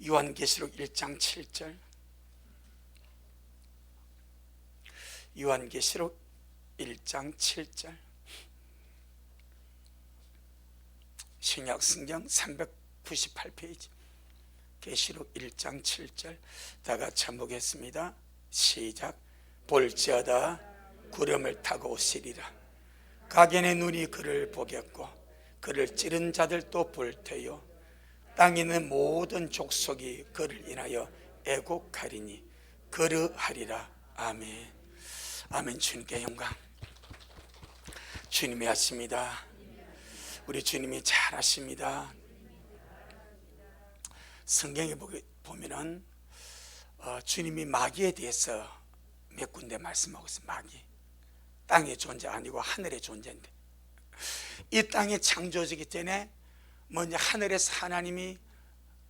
요한계시록 1장 7절, 요한계시록 1장 7절, 신약성경 398페이지 계시록 1장 7절 다 같이 한번 보겠습니다. 시작. 볼지어다 구름을 타고 오시리라. 각인의 눈이 그를 보겠고 그를 찌른 자들도 볼 테요. 땅에 있는 모든 족속이 그를 인하여 애곡하리니 그르하리라. 아멘. 아멘. 주님께 영광. 주님이 하십니다. 우리 주님이 잘하십니다. 성경에 보면은 주님이 마귀에 대해서 몇 군데 말씀하고 있어요. 마귀, 땅의 존재 아니고 하늘의 존재인데, 이 땅의 창조지기 전에 먼저 하늘에서 하나님이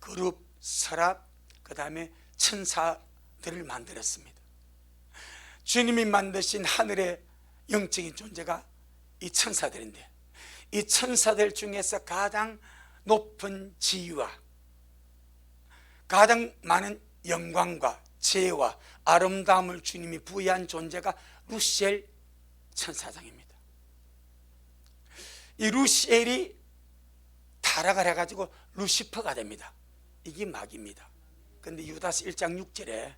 그룹, 서랍, 그 다음에 천사들을 만들었습니다. 주님이 만드신 하늘의 영적인 존재가 이 천사들인데, 이 천사들 중에서 가장 높은 지위와 가장 많은 영광과 지혜와 아름다움을 주님이 부여한 존재가 루시엘 천사장입니다. 이 루시엘이 타락을 해가지고 루시퍼가 됩니다. 이게 마귀입니다. 그런데 유다서 1장 6절에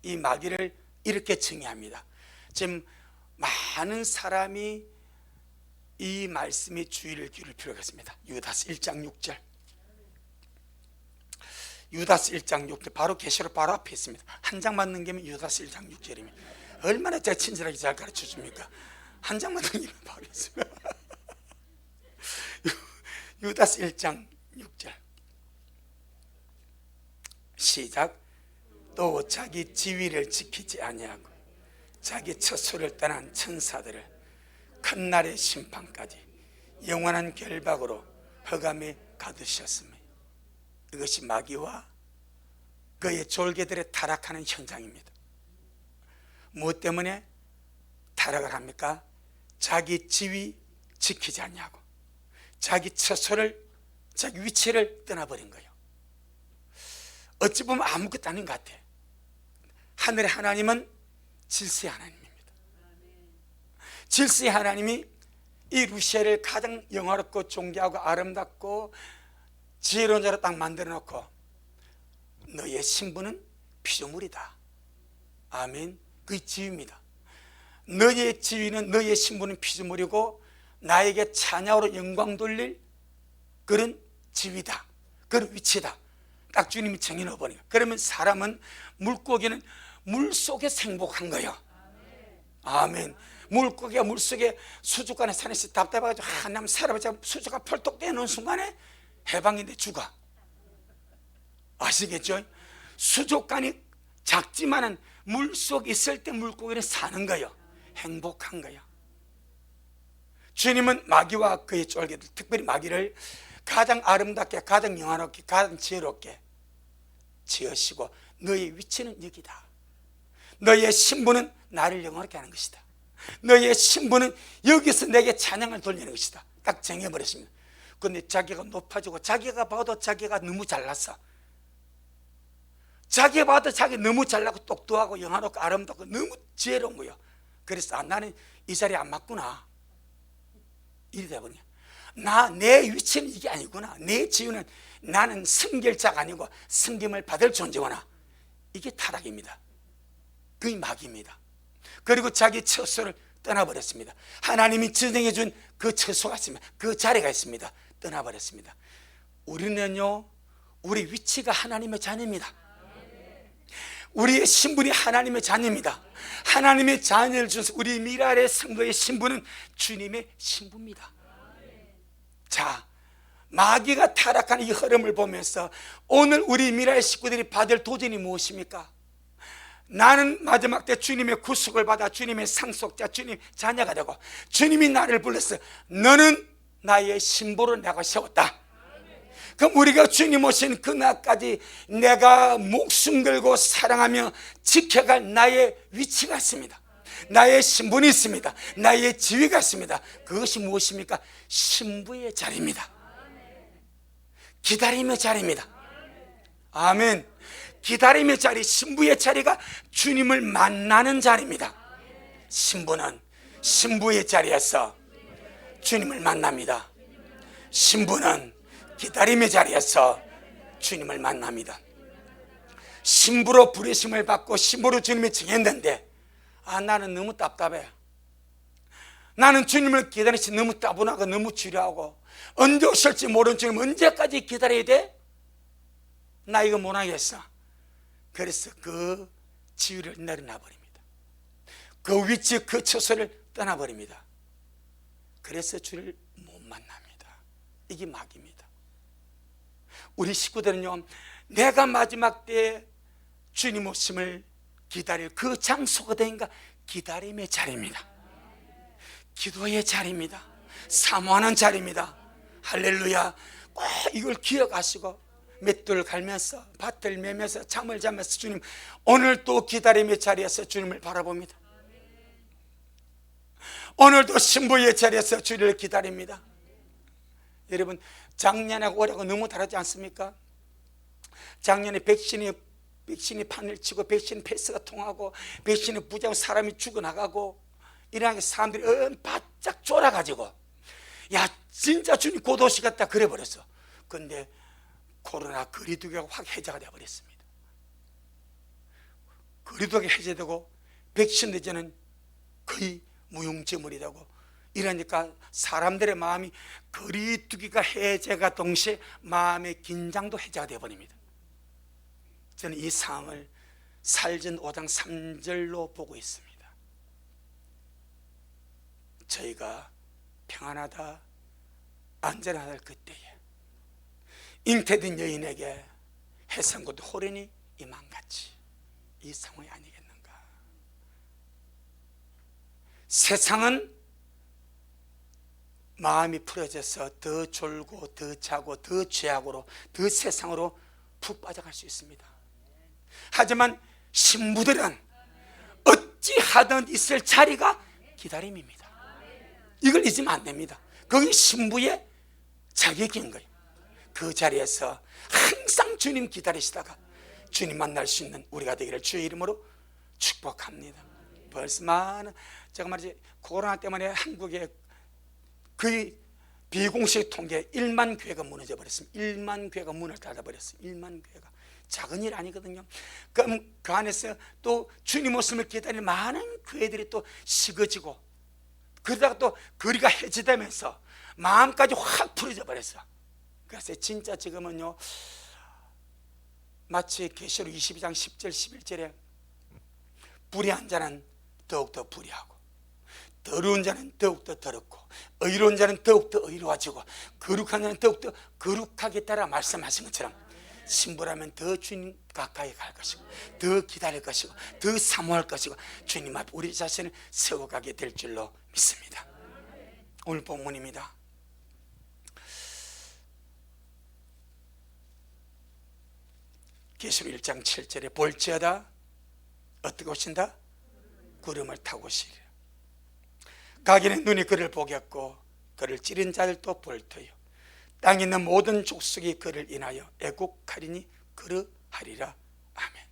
이 마귀를 이렇게 정의합니다. 지금 많은 사람이 이 말씀에 주의를 기울일 필요가 있습니다. 유다서 1장 6절, 유다서 1장 6절, 바로 계시록 바로 앞에 있습니다. 한 장만 넘기면 유다서 1장 6절입니다. 얼마나 제가 친절하게 잘 가르쳐 줍니까? 한 장만 넘기면 바로 있습니다. 유다서 1장 6절 시작. 또 자기 지위를 지키지 아니하고 자기 처소를 떠난 천사들을 큰 날의 심판까지 영원한 결박으로 흑암에 가두셨습니다. 이것이 마귀와 그의 졸개들의 타락하는 현장입니다. 무엇 때문에 타락을 합니까? 자기 지위 지키지 않냐고, 자기 처소를, 자기 위치를 떠나버린 거예요. 어찌 보면 아무것도 아닌 것 같아. 하늘의 하나님은 질서의 하나님입니다. 질서의 하나님이 이 루시엘을 가장 영화롭고 존귀하고 아름답고 지혜로운 자로 딱 만들어 놓고, 너의 신분은 피조물이다. 아멘. 그게 지위입니다. 너의 지위는, 너의 신분은 피조물이고 나에게 찬양으로 영광 돌릴 그런 지위다, 그런 위치다. 딱 주님이 정해놓아 보니까, 그러면 사람은, 물고기는 물속에서 행복한 거예요. 아멘. 물고기가 물속에 수족관에 산에서 답답해가지고 한남 살아보자 수족관 펄떡 떼놓은 순간에 해방인데 죽어. 아시겠죠? 수족관이 작지만은 물속에 있을 때 물고기는 사는 거예요. 행복한 거예요. 주님은 마귀와 그의 쫄개들, 특별히 마귀를 가장 아름답게, 가장 영화롭게, 가장 지혜롭게 지으시고, 너의 위치는 여기다. 너의 신분은 나를 영화롭게 하는 것이다. 너의 신분은 여기서 내게 찬양을 돌리는 것이다. 딱 정해버렸습니다. 그런데 자기가 높아지고, 자기가 봐도 자기가 너무 잘났어. 자기가 봐도 자기 너무 잘나고 똑똑하고 영화롭고 아름답고 너무 지혜로운 거예요. 그래서 나는 이 자리에 안 맞구나, 이리 돼버려. 내 위치는 이게 아니구나. 내 지위는, 나는 성결자가 아니고 성김을 받을 존재구나. 이게 타락입니다. 그게 마귀입니다. 그리고 자기 처소를 떠나버렸습니다. 하나님이 지정해 준 그 처소가 있습니다. 그 자리가 있습니다. 떠나버렸습니다. 우리는요, 우리 위치가 하나님의 자녀입니다. 우리의 신분이 하나님의 자녀입니다. 하나님의 자녀를 주셔서 우리 미랄의 성도의 신분은 주님의 신부입니다. 자, 마귀가 타락한 이 흐름을 보면서 오늘 우리 미랄의 식구들이 받을 도전이 무엇입니까? 나는 마지막 때 주님의 구속을 받아 주님의 상속자, 주님 자녀가 되고, 주님이 나를 불렀어. 너는 나의 신부로 내가 세웠다. 그럼 우리가 주님 오신 그날까지 내가 목숨 걸고 사랑하며 지켜갈 나의 위치가 있습니다. 나의 신분이 있습니다. 나의 지위가 있습니다. 그것이 무엇입니까? 신부의 자리입니다. 기다림의 자리입니다. 아멘. 기다림의 자리, 신부의 자리가 주님을 만나는 자리입니다. 신부는 신부의 자리에서 주님을 만납니다. 신부는 기다림의 자리에서 주님을 만납니다. 신부로 부르심을 받고 신부로 주님이 정했는데 나는 너무 답답해. 나는 주님을 기다리시 너무 따분하고 너무 지루하고 언제 오실지 모르는 주님 언제까지 기다려야 돼? 나 이거 못하겠어. 그래서 그 지위를 내려놔 버립니다. 그 위치 그 처소를 떠나버립니다. 그래서 주를 못 만납니다. 이게 막입니다. 우리 식구들은요, 내가 마지막 때에 주님 오심을 기다릴 그 장소가 어딘가? 기다림의 자리입니다. 기도의 자리입니다. 사모하는 자리입니다. 할렐루야. 꼭 이걸 기억하시고 맷돌 갈면서 밭을 매면서 잠을 자면서 주님, 오늘 또 기다림의 자리에서 주님을 바라봅니다. 오늘도 신부의 자리에서 주님을 기다립니다. 여러분, 작년하고 올해하고 너무 다르지 않습니까? 작년에 백신이 판을 치고 백신 패스가 통하고 백신이 부자고 사람이 죽어나가고 이러니까 사람들이 바짝 쫄아가지고 야 진짜 주님 곧 오시겠다 그래 버렸어. 그런데 코로나 거리두기가 확 해제가 되어버렸습니다. 거리두기가 해제되고 백신 이제는 거의 무용지물이 되고 이러니까 사람들의 마음이 거리두기가 해제가 동시에 마음의 긴장도 해제가 되어버립니다. 저는 이 상황을 살전 5장 3절로 보고 있습니다. 저희가 평안하다 안전하다 그때에 잉태된 여인에게 해산곧 호련히 임한같이 이 상황이 아니겠는가. 세상은 마음이 풀어져서 더 졸고 더 자고 더 죄악으로 더 세상으로 푹 빠져갈 수 있습니다. 하지만 신부들은 어찌하든 있을 자리가 기다림입니다. 이걸 잊으면 안 됩니다. 그게 신부의 자격인 거예요. 그 자리에서 항상 주님 기다리시다가 주님 만날 수 있는 우리가 되기를 주의 이름으로 축복합니다. 벌써 많은 제가 말이지 코로나 때문에 한국에 거의 비공식 통계 1만 교회가 무너져 버렸습니다. 1만 교회가 문을 닫아 버렸어요. 1만 교회가 작은 일 아니거든요. 그럼 그 안에서 또 주님 모습을 기다리는 많은 교회들이 또 식어지고 그러다가 또 거리가 해지되면서 마음까지 확 풀어져 버렸어. 그래서 진짜 지금은요 마치 계시록 22장 10절 11절에 불의한 자는 더욱더 불의하고 더러운 자는 더욱더 더럽고 의로운 자는 더욱더 의로워지고 거룩한 자는 더욱더 거룩하겠다라 말씀하신 것처럼 신부라면 더 주님 가까이 갈 것이고 더 기다릴 것이고 더 사모할 것이고 주님 앞 우리 자신을 세워가게 될 줄로 믿습니다. 오늘 본문입니다. 계시록 1장 7절에 볼지어다 어떻게 오신다? 구름을 타고 오시리라. 가기는 눈이 그를 보겠고 그를 찌른 자들도 볼 터요 땅에 있는 모든 족속이 그를 인하여 애곡하리니 그러하리라. 아멘.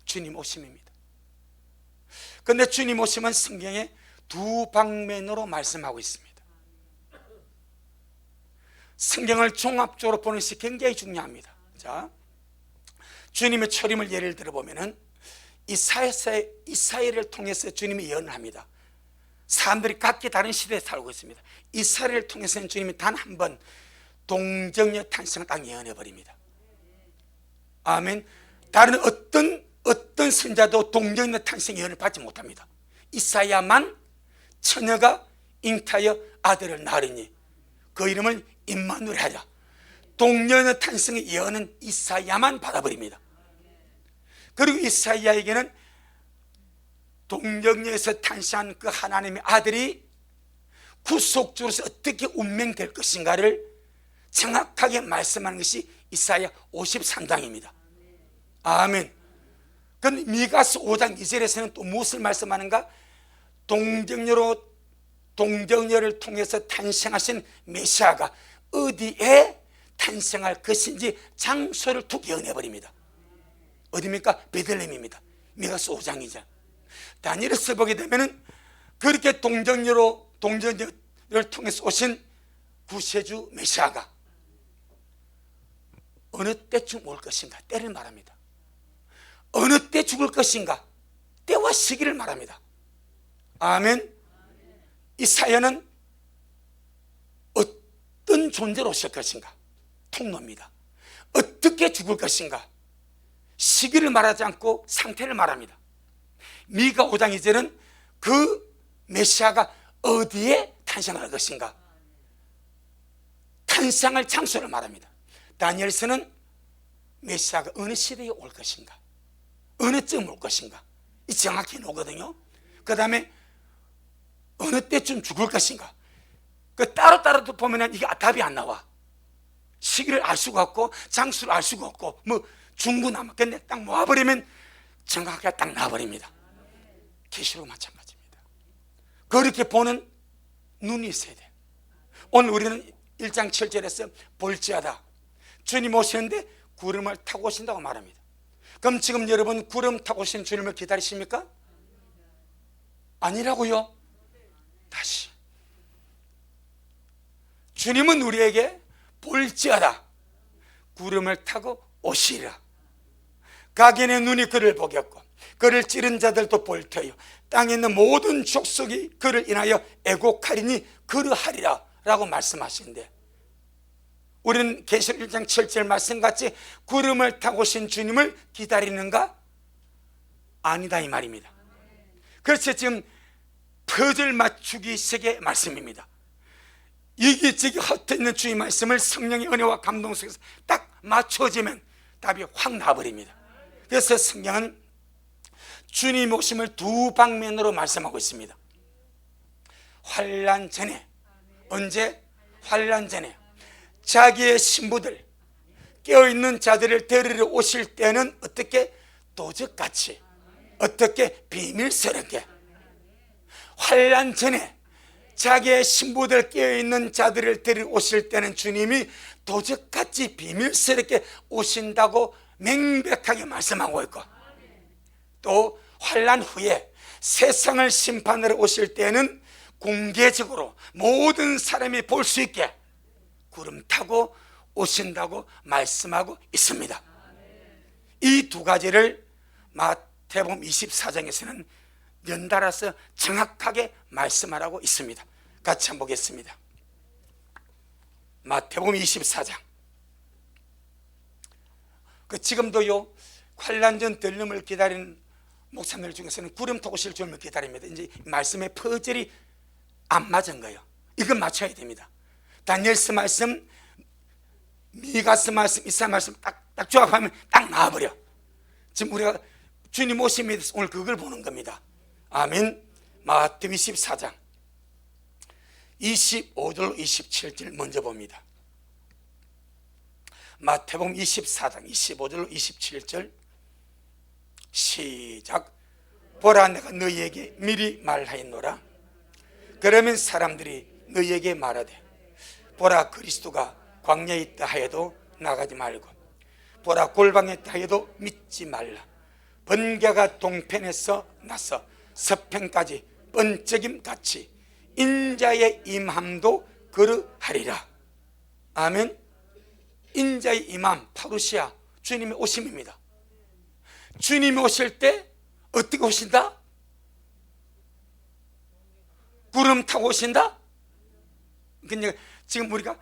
주님 오심입니다. 그런데 주님 오심은 성경에 두 방면으로 말씀하고 있습니다. 성경을 종합적으로 보는 것이 굉장히 중요합니다. 자, 주님의 초림을 예를 들어보면 이사야를 통해서 주님이 예언합니다. 사람들이 각기 다른 시대에 살고 있습니다. 이사야를 통해서는 주님이 단 한 번 동정녀 탄생을 딱 예언해 버립니다. 아멘. 다른 어떤 선자도 동정녀 탄생 예언을 받지 못합니다. 이사야만 처녀가 잉타하여 아들을 낳으리니 그 이름을 임마누엘 하라. 동정녀 탄생의 예언은 이사야만 받아버립니다. 그리고 이사야에게는 동정녀에서 탄생한 그 하나님의 아들이 구속주로서 어떻게 운명될 것인가를 정확하게 말씀하는 것이 이사야 53장입니다. 아멘. 그런데 미가서 5장 2절에서는 또 무엇을 말씀하는가? 동정녀를 통해서 탄생하신 메시아가 어디에 탄생할 것인지 장소를 툭 예언해버립니다. 어디입니까? 베들레헴입니다. 미가스 5장이죠. 다니엘서 보게 되면은 그렇게 동정녀를 통해서 오신 구세주 메시아가 어느 때쯤 올 것인가 때를 말합니다. 어느 때 죽을 것인가 때와 시기를 말합니다. 아멘. 이 사연은 어떤 존재로 오실 것인가 통로입니다. 어떻게 죽을 것인가 시기를 말하지 않고 상태를 말합니다. 미가 5장 2절은 그 메시아가 어디에 탄생할 것인가 탄생할 장소를 말합니다. 다니엘서는 메시아가 어느 시대에 올 것인가 어느 쯤 올 것인가 이 정확히 나오거든요. 그 다음에 어느 때쯤 죽을 것인가 그 따로따로 보면 이게 답이 안 나와. 시기를 알 수가 없고 장소를 알 수가 없고 뭐 중구난방. 근데 딱 모아버리면 정확하게 딱 나와버립니다. 계시록 마찬가지입니다. 그렇게 보는 눈이 있어야 돼. 오늘 우리는 1장 7절에서 볼지어다 주님 오시는데 구름을 타고 오신다고 말합니다. 그럼 지금 여러분 구름 타고 오신 주님을 기다리십니까? 아니라고요. 다시 주님은 우리에게 볼지어다 구름을 타고 오시리라. 각인의 눈이 그를 보겠고 그를 찌른 자들도 볼 터요 땅에 있는 모든 족속이 그를 인하여 애곡하리니 그러하리라 라고 말씀하시는데 우리는 계시록 1장 7절 말씀같이 구름을 타고 오신 주님을 기다리는가? 아니다 이 말입니다. 그래서 지금 퍼즐 맞추기 식의 말씀입니다. 이기저기 헛되는 주의 말씀을 성령의 은혜와 감동 속에서 딱 맞춰지면 답이 확 나와버립니다. 그래서 성경은 주님 오심을 두 방면으로 말씀하고 있습니다. 환난 전에. 언제? 환난 전에 자기의 신부들 깨어있는 자들을 데리러 오실 때는 어떻게? 도적같이 어떻게? 비밀스럽게. 환난 전에 자기의 신부들 깨어있는 자들을 데리러 오실 때는 주님이 도적같이 비밀스럽게 오신다고 명백하게 말씀하고 있고 또 환난 후에 세상을 심판하러 오실 때는 공개적으로 모든 사람이 볼 수 있게 구름 타고 오신다고 말씀하고 있습니다. 이 두 가지를 마태복음 24장에서는 연달아서 정확하게 말씀하라고 있습니다. 같이 한번 보겠습니다. 마태복음 24장. 지금도요 환난전 들림을 기다리는 목사님들 중에서는 구름 타고 오실 주님을 기다립니다. 이제 말씀의 퍼즐이 안 맞은 거예요. 이건 맞춰야 됩니다. 다니엘서 말씀, 미가서 말씀, 이사야 말씀 딱 조합하면 딱 나와버려. 지금 우리가 주님 오심에 대해서 오늘 그걸 보는 겁니다. 아멘. 마태복음 24장 25절 27절 먼저 봅니다. 마태복음 24장 25절 27절 시작. 보라 내가 너희에게 미리 말하였노라. 그러면 사람들이 너희에게 말하되 보라 그리스도가 광야에 있다 하여도 나가지 말고 보라 골방에 있다 하여도 믿지 말라. 번개가 동편에서 나서 서편까지 번쩍임 같이 인자의 임함도 그러하리라. 아멘. 인자의 임함 파루시아 주님의 오심입니다. 주님이 오실 때 어떻게 오신다? 구름 타고 오신다? 근데 지금 우리가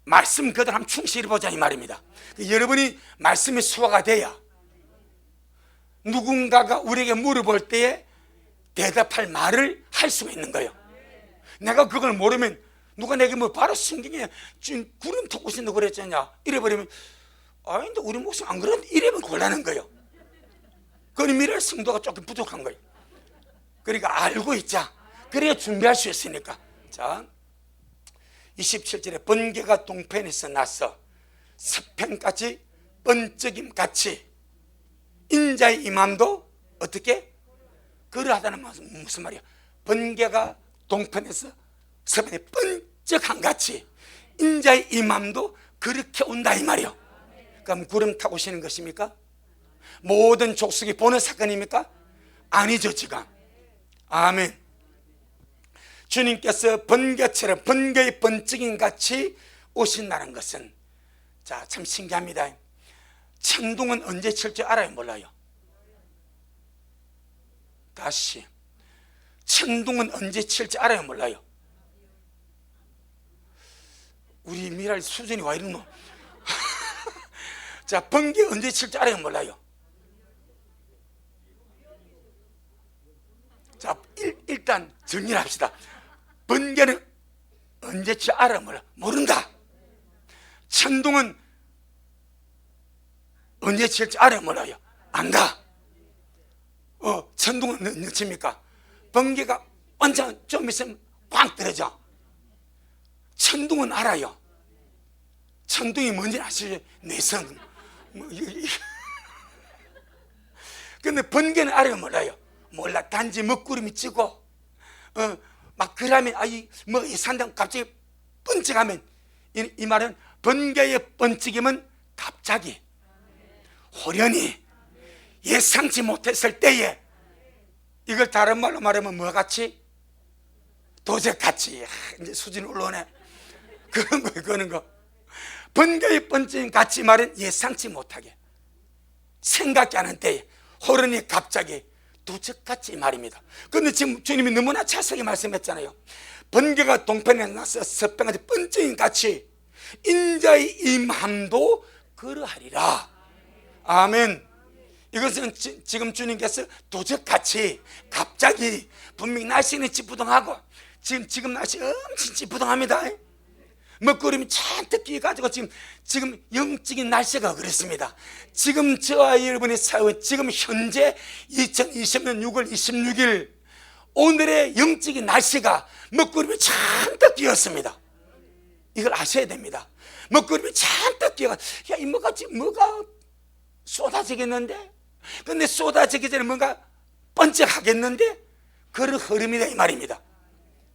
말씀 그대로 한번 충실히 보자 이 말입니다. 여러분이 말씀이 소화가 돼야 누군가가 우리에게 물어볼 때에 대답할 말을 할 수가 있는 거예요. 내가 그걸 모르면 누가 내게 뭐 바로 성경에 지금 구름 타고 오신다고 그랬잖냐 이래버리면 아닌데 우리 목사 안 그러는데 이래면 곤란한 거예요. 그건 미래의 성도가 조금 부족한 거예요. 그러니까 알고 있자. 그래야 준비할 수 있으니까. 자 27절에 번개가 동편에서 나서 서편까지 번쩍임 같이 인자의 임함도 어떻게? 그러하다는 말은 무슨 말이야? 번개가 동편에서 서편에 번쩍한 같이 인자의 임함도 그렇게 온다 이 말이요. 그럼 구름 타고 오시는 것입니까? 모든 족속이 보는 사건입니까? 아니죠 지금. 아멘. 주님께서 번개처럼 번개의 번쩍임 같이 오신다는 것은, 자, 참 신기합니다. 천둥은 언제 칠 줄 알아요? 몰라요? 다시, 천둥은 언제 칠 줄 알아요? 몰라요? 우리 미랄 수준이 와 이러노? 자, 번개 언제 칠 줄 알아요? 몰라요? 자, 일단 정리를 합시다. 번개는 언제 칠 알아요? 몰라? 모른다. 천둥은 언제 칠지 알아요? 몰라요? 안다. 천둥은 언제 칩니까? 번개가 완전 좀 있으면 꽝 떨어져. 천둥은 알아요. 천둥이 뭔지 아시죠? 내성. 근데 번개는 알아요? 몰라요? 몰라. 단지 먹구름이 찌고 막 그러면 이 산당 갑자기 번쩍하면, 이 말은 번개의 번쩍임은 갑자기, 호련히, 예상치 못했을 때에, 이걸 다른 말로 말하면 뭐 같이? 도적같이. 이제 수준이 올라오네. 그런 거예요. 그런 거. 번개의 번쩍임 같이 말은 예상치 못하게, 생각지 않은 때에 호련히 갑자기 도적같이 말입니다. 그런데 지금 주님이 너무나 자세하게 말씀했잖아요. 번개가 동편에 나서 서평같이 번쩍임 같이 인자의 임함도 그러하리라. 아멘. 이것은 지금 주님께서 도적같이 갑자기, 분명히 날씨는 찌뿌둥하고, 지금 날씨 엄청 찌뿌둥합니다. 먹구름이 잔뜩 끼어가지고 지금 영적인 날씨가 그렇습니다. 지금 저와 여러분이 살고, 지금 현재 2020년 6월 26일 오늘의 영적인 날씨가 먹구름이 잔뜩 끼었습니다. 이걸 아셔야 됩니다. 먹구름이 잔뜩 끼어가, 야, 이 뭐가 쏟아지겠는데? 근데 쏟아지기 전에 뭔가 번쩍하겠는데? 그런 흐름이다 이 말입니다.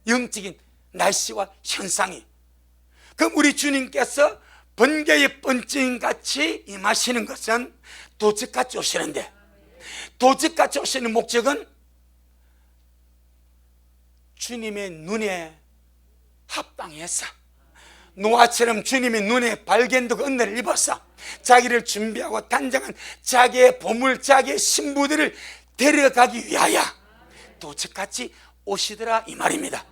영적인 날씨와 현상이. 그럼 우리 주님께서 번개의 번쩍임같이 임하시는 것은 도적같이 오시는데, 도적같이 오시는 목적은 주님의 눈에 합당해서, 노아처럼 주님의 눈에 발견되고 은혜를 입어서 자기를 준비하고 단장한 자기의 보물, 자기의 신부들을 데려가기 위하여 도적같이 오시더라 이 말입니다.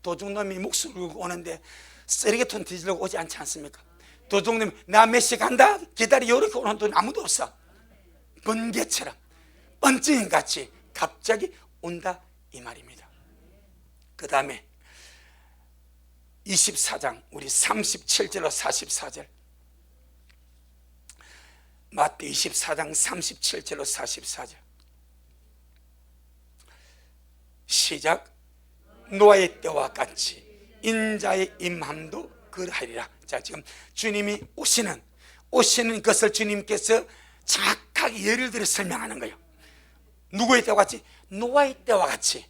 도둑놈이 목숨을 걸고 오는데 쓰레기통 뒤지려고 오지 않지 않습니까? 도둑놈이 나 몇 시 간다 기다려, 이렇게 오는 돈 아무도 없어. 번개처럼 번쩍임같이 갑자기 온다 이 말입니다. 그 다음에 24장 우리 37절로 44절, 마태 24장 37절로 44절 시작. 노아의 때와 같이 인자의 임함도 그러하리라. 자, 지금 주님이 오시는 것을 주님께서 정확하게 예를 들어 설명하는 거예요. 누구의 때와 같이? 노아의 때와 같이.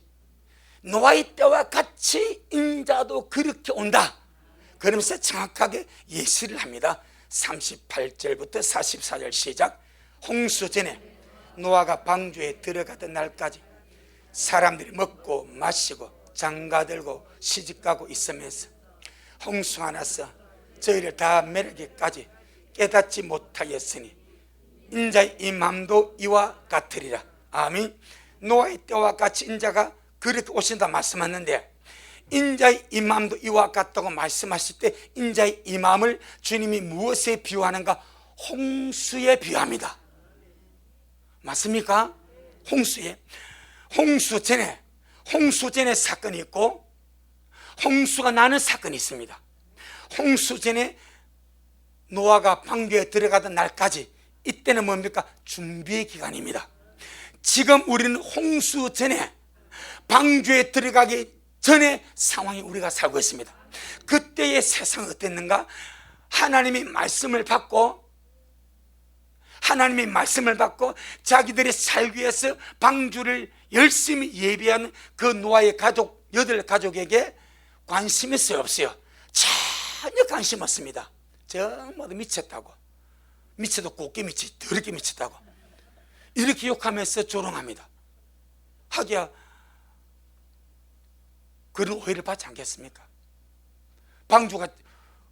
노아의 때와 같이 인자도 그렇게 온다. 그러면서 정확하게 예시를 합니다. 38절부터 44절 시작. 홍수 전에 노아가 방주에 들어가던 날까지 사람들이 먹고 마시고 장가들고 시집가고 있으면서 홍수가 나서 저희를 다 메르기까지 깨닫지 못하였으니 인자의 임함도 이와 같으리라. 아멘. 노아의 때와 같이 인자가 그렇게 오신다 말씀하는데, 인자의 임함도 이와 같다고 말씀하실 때 인자의 임함을 주님이 무엇에 비유하는가? 홍수에 비유합니다. 맞습니까? 홍수에. 홍수 전에 사건이 있고 홍수가 나는 사건이 있습니다. 홍수 전에 노아가 방주에 들어가던 날까지, 이때는 뭡니까? 준비의 기간입니다. 지금 우리는 홍수 전에, 방주에 들어가기 전에 상황이 우리가 살고 있습니다. 그때의 세상은 어땠는가? 하나님이 말씀을 받고 자기들이 살기 위해서 방주를 열심히 예비하는 그 노아의 가족 8가족에게 관심이 있어요, 없어요? 전혀 관심 없습니다. 전부 다 미쳤다고, 미쳐도 곱게 미치, 더럽게 미쳤다고 이렇게 욕하면서 조롱합니다. 하기야 그런 오해를 받지 않겠습니까? 방주가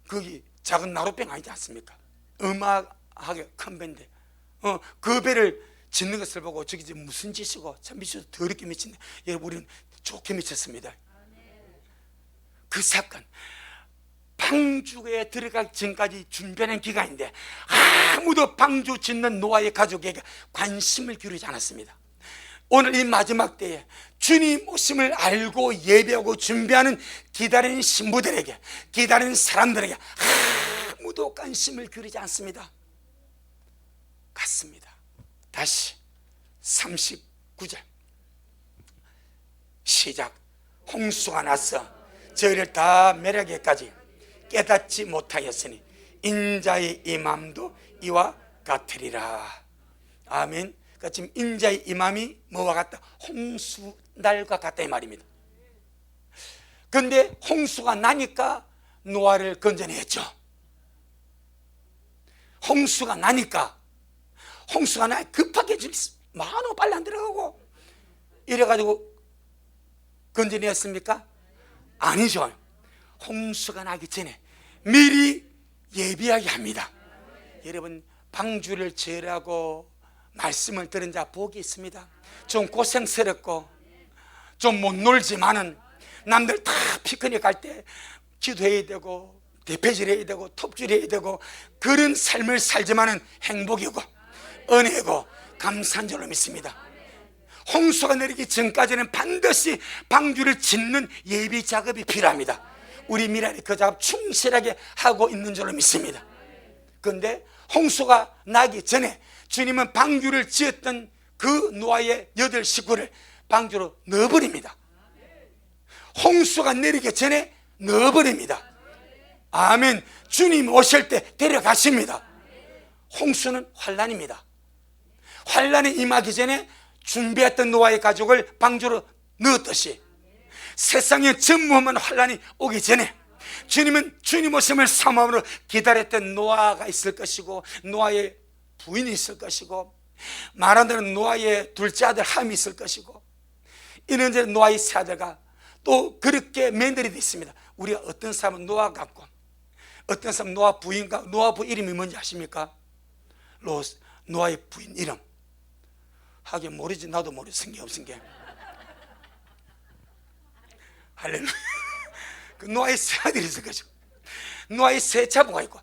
거기 작은 나룻배가 아니지 않습니까? 어마하게 큰 배인데 그 배를 짓는 것을 보고 저기 무슨 짓이고 참 미쳐도 더럽게 미친데, 여러분 우리는 좋게 미쳤습니다. 그 사건, 방주에 들어가기 전까지 준비하는 기간인데 아무도 방주 짓는 노아의 가족에게 관심을 기울이지 않았습니다. 오늘 이 마지막 때에 주님 오심을 알고 예배하고 준비하는 기다리는 신부들에게, 기다리는 사람들에게 아무도 관심을 기울이지 않습니다. 같습니다. 다시 39절 시작. 홍수가 나서 저희를 다 멸하기까지 깨닫지 못하였으니 인자의 임함도 이와 같으리라. 아멘. 그러니까 지금 인자의 임함이 뭐와 같다? 홍수날과 같다 이 말입니다. 그런데 홍수가 나니까 노아를 건져냈죠. 홍수가 나니까 급하게 많아 빨리 안 들어가고 이래가지고 건져냈습니까? 아니죠. 홍수가 나기 전에 미리 예비하게 합니다. 여러분 방주를 지으라고 말씀을 들은 자 복이 있습니다. 좀 고생스럽고 좀 못 놀지만은 남들 다 피크닉 갈 때 기도해야 되고 대패질 해야 되고 톱질 해야 되고 그런 삶을 살지만은 행복이고 은혜고 감사한 줄로 믿습니다. 홍수가 내리기 전까지는 반드시 방주를 짓는 예비 작업이 필요합니다. 우리 미랄이 그 작업 충실하게 하고 있는 줄로 믿습니다. 그런데 홍수가 나기 전에 주님은 방주를 지었던 그 노아의 8 식구를 방주로 넣어버립니다. 홍수가 내리기 전에 넣어버립니다. 아멘. 주님 오실 때 데려가십니다. 홍수는 환난입니다. 환난이 임하기 전에 준비했던 노아의 가족을 방주로 넣었듯이 세상에 전무한 환난이 오기 전에 주님은 주님 오심을 사모함으로 기다렸던 노아가 있을 것이고 노아의 부인이 있을 것이고 말한 대로 노아의 둘째 아들 함이 있을 것이고 이런저런 노아의 세 아들과 또 그렇게 며느리도 있습니다. 우리가 어떤 사람은 노아 같고 어떤 사람은 노아 부인과 노아 부인 이름이 뭔지 아십니까? 노아의 부인 이름 하긴 모르지. 나도 모르. 성경 없은 게. 할렐루야. 그 노아의 세 아들이 있을 것이고 노아의 세 자부가 있고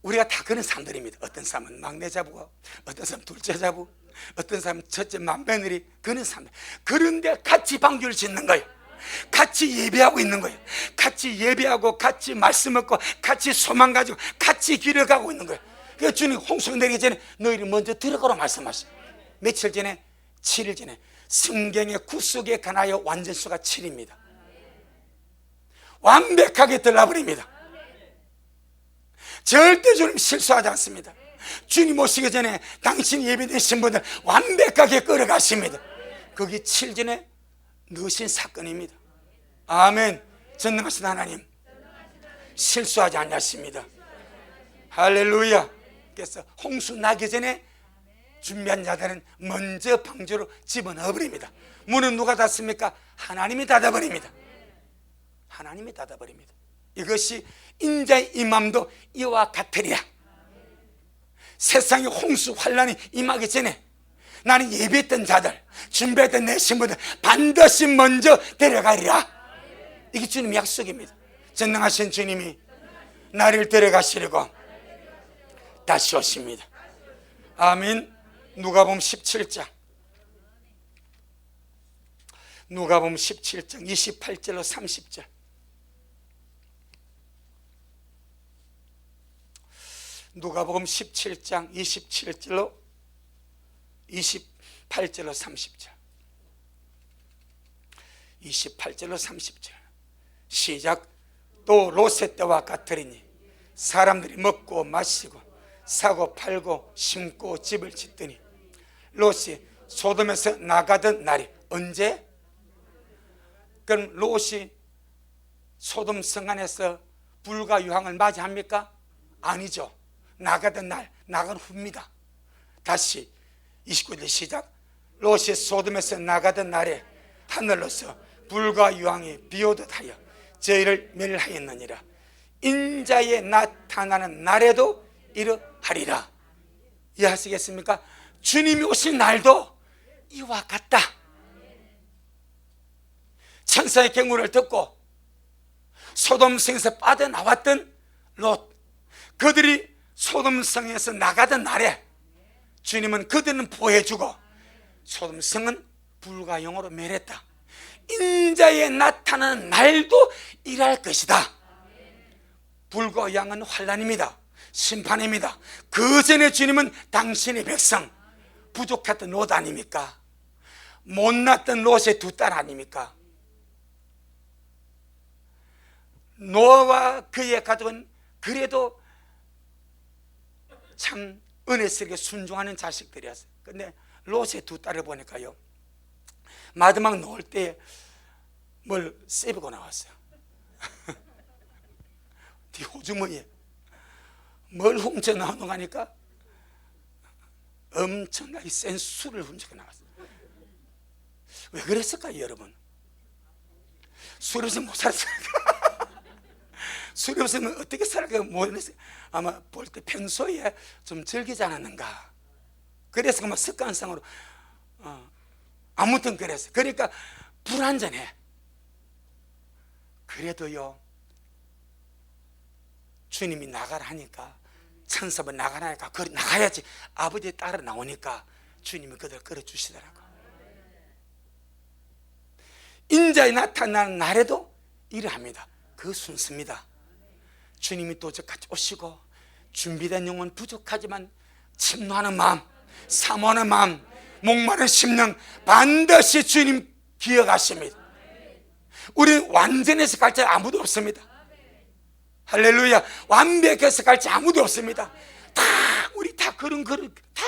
우리가 다 그런 사람들입니다. 어떤 사람은 막내 자부고 어떤 사람은 둘째 자부, 어떤 사람은 첫째 맏며느리, 그런 사람들. 그런데 같이 방주를 짓는 거예요. 같이 예배하고 있는 거예요. 같이 예배하고 같이 말씀 듣고 같이 소망 가지고 같이 길을 가고 있는 거예요. 그래서 주님 홍수가 내리기 전에 너희를 먼저 들어가라 말씀하시죠. 며칠 전에 7일 전에 성경의 구속에 관하여 완전수가 7입니다. 완벽하게 들어버립니다. 절대 주님 실수하지 않습니다. 주님 오시기 전에 당신 예비된 신분들 완벽하게 끌어가십니다. 그게 7전에 넣으신 사건입니다. 아멘. 전능하신 하나님 실수하지 않으십니다. 할렐루야. 그래서 홍수 나기 전에 준비한 자들은 먼저 방주로 집어넣어버립니다. 문은 누가 닫습니까? 하나님이 닫아버립니다. 하나님이 닫아버립니다. 이것이 인자의 임함도 이와 같으리라. 세상에 홍수 환란이 임하기 전에 나는 예비했던 자들, 준비했던 내 신부들 반드시 먼저 데려가리라. 이게 주님의 약속입니다. 전능하신 주님이 나를 데려가시려고 다시 오십니다. 아멘. 누가복음 17장 28절로 30절. 누가복음 17장 28절로 30절. 28절로 30절 시작. 또 롯의 때와 같으리니 사람들이 먹고 마시고 사고 팔고 심고 집을 짓더니 롯이 소돔에서 나가던 날이 언제? 그럼 롯이 소돔 성 안에서 불과 유황을 맞이합니까? 아니죠. 나가던 날, 나간 후입니다. 다시 29절 시작. 롯이 소돔에서 나가던 날에 하늘로서 불과 유황이 비오듯 하여 저희를 멸하였느니라. 인자에 나타나는 날에도 이러하리라. 이해하시겠습니까? 주님이 오신 날도 이와 같다. 천사의 경고를 듣고 소돔성에서 빠져나왔던 롯, 그들이 소돔성에서 나가던 날에 주님은 그들은 보호해주고 소돔성은 불가용으로 멸했다. 인자에 나타나는 날도 일할 것이다. 불과 양은 환난입니다. 심판입니다. 그 전에 주님은 당신의 백성, 부족했던 롯 아닙니까? 못났던 롯의 두 딸 아닙니까? 노아와 그의 가족은 그래도 참 은혜스럽게 순종하는 자식들이었어요. 근데 롯의 두 딸을 보니까요, 마지막 놓을 때 뭘 쎄비고 나왔어요. 뒤 호주머니에 뭘 훔쳐 나오니까 엄청나게 센 술을 훔쳐 나왔어요. 왜 그랬을까요, 여러분? 술 없으면 못 살았을까? 술 없으면 어떻게 살까? 모르겠어요. 아마 볼 때 평소에 좀 즐기지 않았는가. 그래서 막 습관상으로 아무튼 그랬어요. 그러니까 불안전해. 그래도요, 주님이 나가라 하니까, 천사분 나가라 하니까 나가야지. 아버지 따라 나오니까 주님이 그들 끌어주시더라고요. 인자에 나타나는 날에도 일을 합니다. 그 순서입니다. 주님이 또 저같이 오시고 준비된 영혼 부족하지만 침노하는 마음, 사모하는 마음, 목마른 심령 반드시 주님 기억하십니다. 우리는 완전해서 갈 자 아무도 없습니다. 할렐루야. 완벽해서 갈 자 아무도 없습니다. 우리 다 그런 다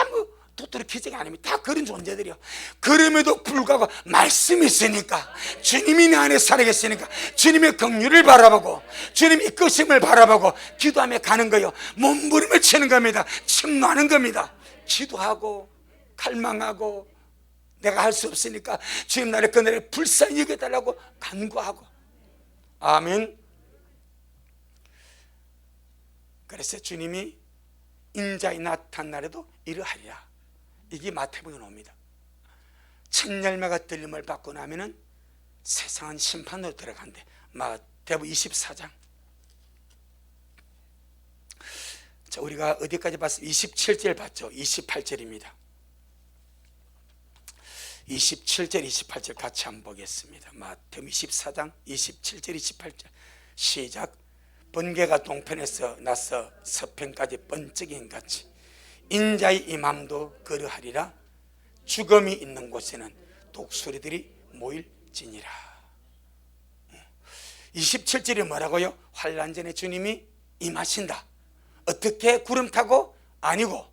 도토리 기적이 아닙니다. 다 그런 존재들이요. 그럼에도 불구하고 말씀이 있으니까, 주님이 내 안에 살아계시니까 주님의 긍휼을 바라보고 주님의 이끄심을 바라보고 기도하며 가는 거예요. 몸부림을 치는 겁니다. 침노하는 겁니다. 기도하고 갈망하고 내가 할 수 없으니까 주님 나를 그날에 불쌍히 여겨달라고 간구하고. 아멘. 그래서 주님이 인자에 나타난 날에도 이러하리라. 이게 마태복음에 나옵니다. 첫 열매가 들림을 받고 나면은 세상은 심판으로 들어간대. 마태복음 24장. 자, 우리가 어디까지 봤어요? 27절 봤죠? 28절입니다. 27절, 28절 같이 한번 보겠습니다. 마태복음 24장 27절, 28절 시작. 번개가 동편에서 나서 서편까지 번쩍인 같이 인자의 임함도 그러하리라. 죽음이 있는 곳에는 독수리들이 모일지니라. 27절이 뭐라고요? 환난 전에 주님이 임하신다. 어떻게? 구름 타고? 아니고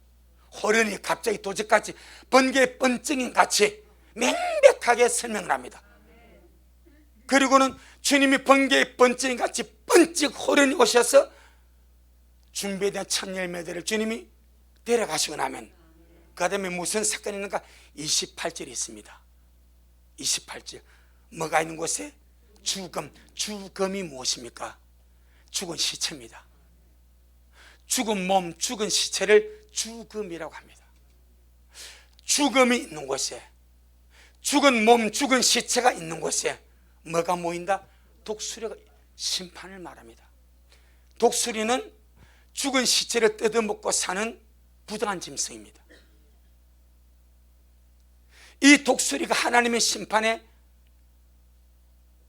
호련히 갑자기 도적같이 번개의 번쩍인 같이 명백하게 설명을 합니다. 그리고는 주님이 번개의 번쩍인 같이 번쩍 호련히 오셔서 준비된 첫 열매들을 주님이 데려가시고 나면 그 다음에 무슨 사건이 있는가? 28절이 있습니다. 28절 뭐가 있는 곳에? 죽음. 죽음이 무엇입니까? 죽은 시체입니다. 죽은 몸, 죽은 시체를 죽음이라고 합니다. 죽음이 있는 곳에, 죽은 몸, 죽은 시체가 있는 곳에 뭐가 모인다? 독수리가 심판을 말합니다. 독수리는 죽은 시체를 뜯어먹고 사는 부정한 짐승입니다. 이 독수리가 하나님의 심판의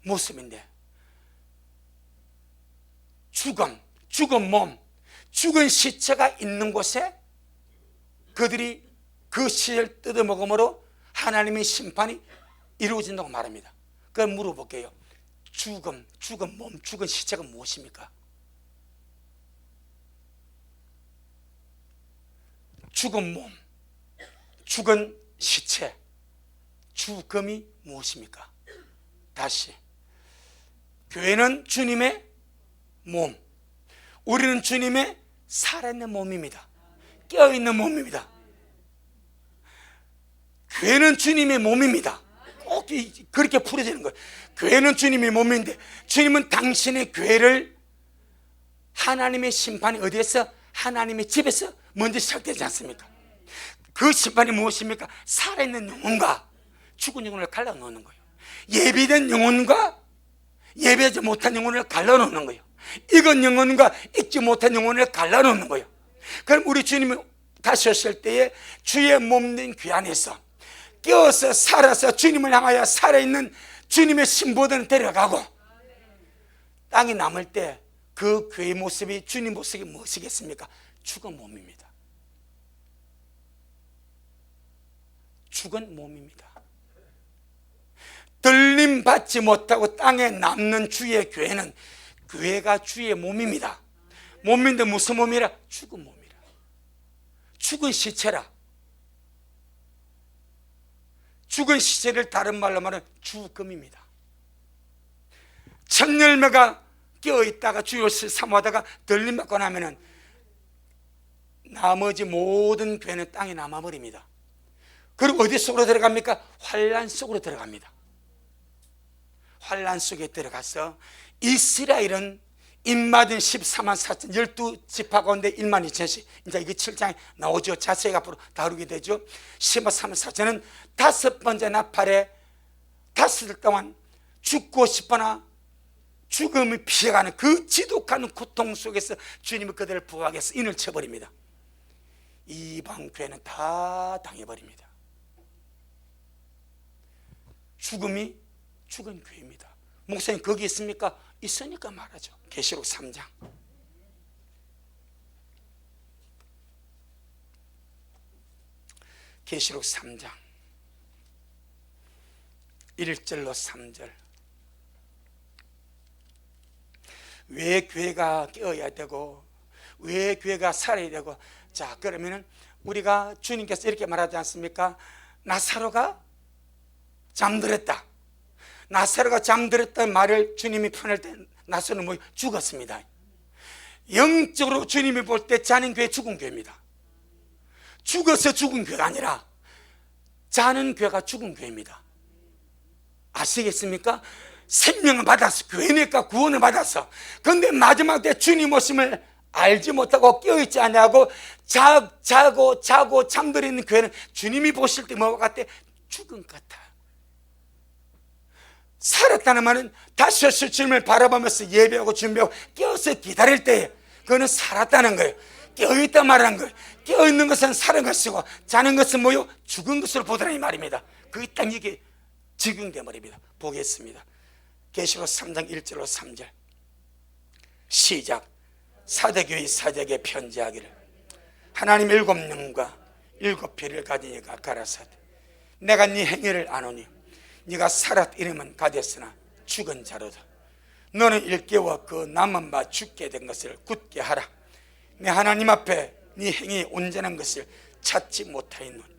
모습인데, 죽음, 죽은 몸, 죽은 시체가 있는 곳에 그들이 그 시체를 뜯어먹음으로 하나님의 심판이 이루어진다고 말합니다. 그럼 물어볼게요. 죽음, 죽은 몸, 죽은 시체가 무엇입니까? 죽은 몸, 죽은 시체, 죽음이 무엇입니까? 다시, 교회는 주님의 몸, 우리는 주님의 살아있는 몸입니다. 깨어있는 몸입니다. 교회는 주님의 몸입니다. 꼭 그렇게 풀어지는 거예요. 교회는 주님의 몸인데 주님은 당신의 교회를 하나님의 심판이 어디에서? 하나님의 집에서 먼저 시작되지 않습니까? 그 심판이 무엇입니까? 살아있는 영혼과 죽은 영혼을 갈라놓는 거예요. 예비된 영혼과 예배하지 못한 영혼을 갈라놓는 거예요. 익은 영혼과 익지 못한 영혼을 갈라놓는 거예요. 그럼 우리 주님이 다시 오실 때에 주의 몸된 귀 안에서 깨어서 살아서 주님을 향하여 살아있는 주님의 신부들은 데려가고, 땅이 남을 때 그 교회의 모습이 주님 모습이 무엇이겠습니까? 죽은 몸입니다. 죽은 몸입니다. 들림 받지 못하고 땅에 남는 주의 교회는, 교회가 주의 몸입니다. 몸인데 무슨 몸이라? 죽은 몸이라. 죽은 시체라. 죽은 시체를 다른 말로 말하면 죽음입니다. 첫 열매가 깨어있다가 주요를 사모하다가 들림 받고 나면은 나머지 모든 교회는 땅에 남아버립니다. 그리고 어디 속으로 들어갑니까? 환란 속으로 들어갑니다. 환란 속에 들어가서 이스라엘은 입맞은 14만 4천 12지파 가운데 1만 2천씩, 이제 이게 7장에 나오죠. 자세히 앞으로 다루게 되죠. 14만 4천은 다섯 번째 나팔에 다섯 일 동안 죽고 싶거나 죽음이 피해가는 그 지독한 고통 속에서 주님이 그들을 부하게 해서 인을 쳐버립니다. 이방 교회는 다 당해버립니다. 죽음이 죽은 교회입니다. 목사님 거기 있습니까? 있으니까 말하죠. 계시록 3장 계시록 3장 1절로 3절. 왜 교회가 깨어야 되고 왜 교회가 살아야 되고. 자, 그러면은 우리가 주님께서 이렇게 말하지 않습니까? 나사로가 잠들었다. 나사로가 잠들었다는 말을 주님이 표현할 때 나사로는 뭐 죽었습니다. 영적으로 주님이 볼 때 자는 교회 죽은 교회입니다. 죽어서 죽은 교회가 아니라 자는 교회가 죽은 교회입니다. 아시겠습니까? 생명을 받았어. 교회니까 구원을 받았어. 그런데 마지막 때 주님 오심을 알지 못하고 깨어있지 않냐고 자고 잠들어 있는 교회는 주님이 보실 때 뭐가 같아? 죽은 것 같아. 살았다는 말은 다시 오실 주님을 바라보면서 예배하고 준비하고 깨어서 기다릴 때에 그거는 살았다는 거예요. 깨어있다 말하는 거예요. 깨어있는 것은 살은 것이고 자는 것은 뭐요? 죽은 것으로 보더라 이 말입니다. 그게 딱 이게 적용돼 버립니다. 보겠습니다. 계시록 3장 1절로 3절 시작. 사대교회 사대에게 편지하기를 하나님 일곱 영과 일곱 별을 가진 이가 가라사대 내가 네 행위를 아노니 네가 살았 이름은 가졌으나 죽은 자로다. 너는 일깨워 그 남은 바 죽게 된 것을 굳게 하라. 내 하나님 앞에 네 행위 온전한 것을 찾지 못하였노니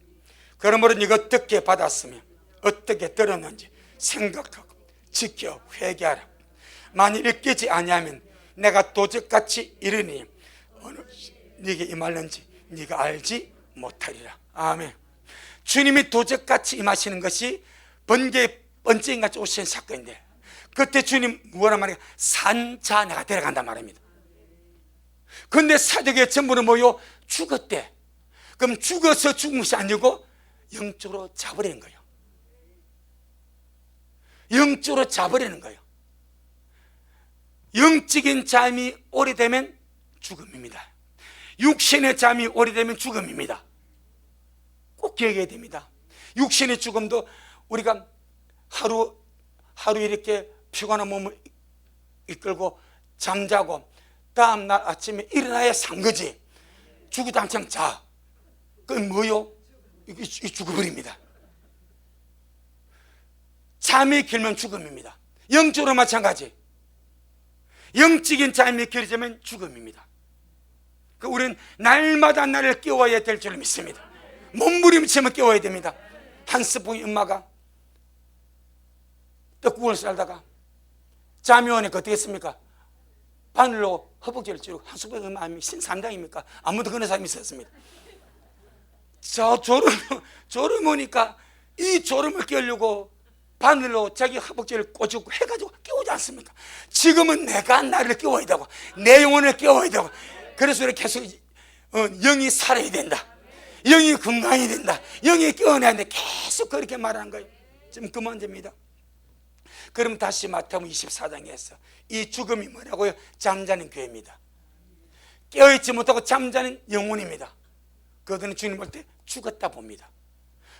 그러므로 네가 어떻게 받았으며 어떻게 들었는지 생각하고 지켜 회개하라. 만일 읽히지 아니하면 내가 도적같이 이르니 어느 네게 임할는지 네가 알지 못하리라. 아멘. 주님이 도적같이 임하시는 것이 번개인같이 오신 사건인데 그때 주님 뭐라 말이야? 산자 내가 데려간단 말입니다. 그런데 사도교회 전부는 뭐요? 죽었대. 그럼 죽어서 죽은 것이 아니고 영적으로 자버리는 거예요. 영적으로 자버리는 거예요. 영적인 잠이 오래되면 죽음입니다. 육신의 잠이 오래되면 죽음입니다. 꼭 기억해야 됩니다. 육신의 죽음도 우리가 하루 이렇게 피곤한 몸을 이끌고 잠자고 다음날 아침에 일어나야 산 거지. 죽어도 한창 자. 그건 뭐요? 이 죽어버립니다. 잠이 길면 죽음입니다. 영적으로 마찬가지. 영적인 잠이 길어지면 죽음입니다. 우리는 날마다 나를 깨워야 될 줄 믿습니다. 몸부림치면 깨워야 됩니다. 한스풍이 엄마가 떡국을 쌀다가 잠이 오니까 어떻게 했습니까? 바늘로 허벅지를 찌르고 한수병 마음이 신삼장입니까? 아무도 그런 사람이 있었습니다. 저 졸음 오니까 이 졸음을 깨우려고 바늘로 자기 허벅지를 꼬집고 해가지고 깨우지 않습니까? 지금은 내가 나를 깨워야 되고 내 영혼을 깨워야 되고, 그래서 이렇게 계속 영이 살아야 된다, 영이 건강해야 된다, 영이 깨어나야 된다, 계속 그렇게 말하는 거예요. 지금 그 문제입니다. 그럼 다시 마태복음 24장에서 이 죽음이 뭐라고요? 잠자는 교회입니다. 깨어있지 못하고 잠자는 영혼입니다. 그들은 주님 볼 때 죽었다 봅니다.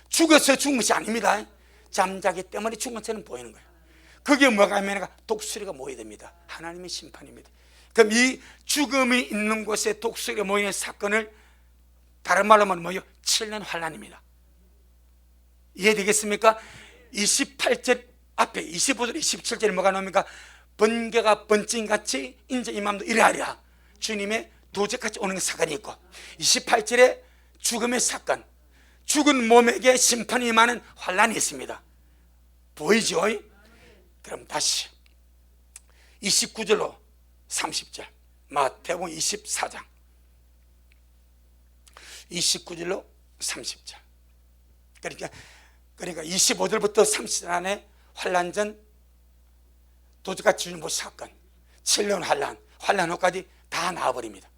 죽어서 죽은 것이 아닙니다. 잠자기 때문에 죽은 것처럼 보이는 거예요. 그게 뭐가 하면 독수리가 모여야 됩니다. 하나님의 심판입니다. 그럼 이 죽음이 있는 곳에 독수리가 모이는 사건을 다른 말로 하면 뭐예요? 7년 환란입니다. 이해되겠습니까? 28절 앞에 25절 27절에 뭐가 나옵니까? 번개가 번짐같이 인자 임함도 이래하리라. 주님의 도적같이 오는 사건이 있고, 28절에 죽음의 사건, 죽은 몸에게 심판이 임하는 환란이 있습니다. 보이죠? 그럼 다시 29절로 30절 마태복음 24장 29절로 30절, 그러니까 25절부터 30절 안에 환란전 도적같이 주는 사건, 7년 환란 후까지 다 나와버립니다.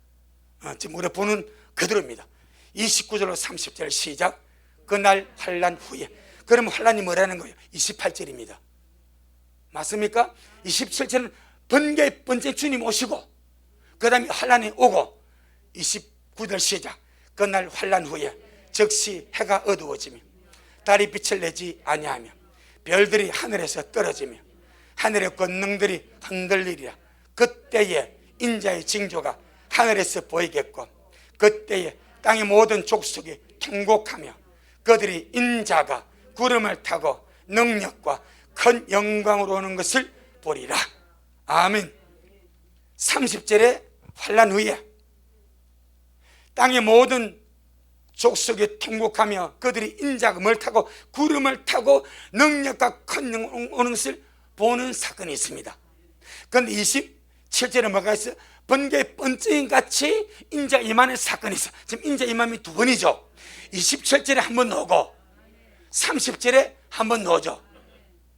지금 우리가 보는 그대로입니다. 29절로 30절 시작. 그날 환란 후에. 그러면 환란이 뭐라는 거예요? 28절입니다. 맞습니까? 27절은 번개 번째 주님 오시고 그 다음에 환란이 오고, 29절 시작. 그날 환란 후에 즉시 해가 어두워지며 달이 빛을 내지 아니하며 별들이 하늘에서 떨어지며 하늘의 권능들이 흔들리리라. 그때에 인자의 징조가 하늘에서 보이겠고, 그때에 땅의 모든 족속이 통곡하며 그들이 인자가 구름을 타고 능력과 큰 영광으로 오는 것을 보리라. 아멘. 30절에 환란 후에 땅의 모든 족속이 통곡하며 그들이 인자가 뭘 타고 구름을 타고 능력과 큰 영광으로 오는 것을 보는 사건이 있습니다. 그런데 27절에 뭐가 있어요? 번개 번쩍임 같이 인자 임하는 사건이 있어. 지금 인자 임함이 두 번이죠. 27절에 한 번 나오고 30절에 한 번 나오죠.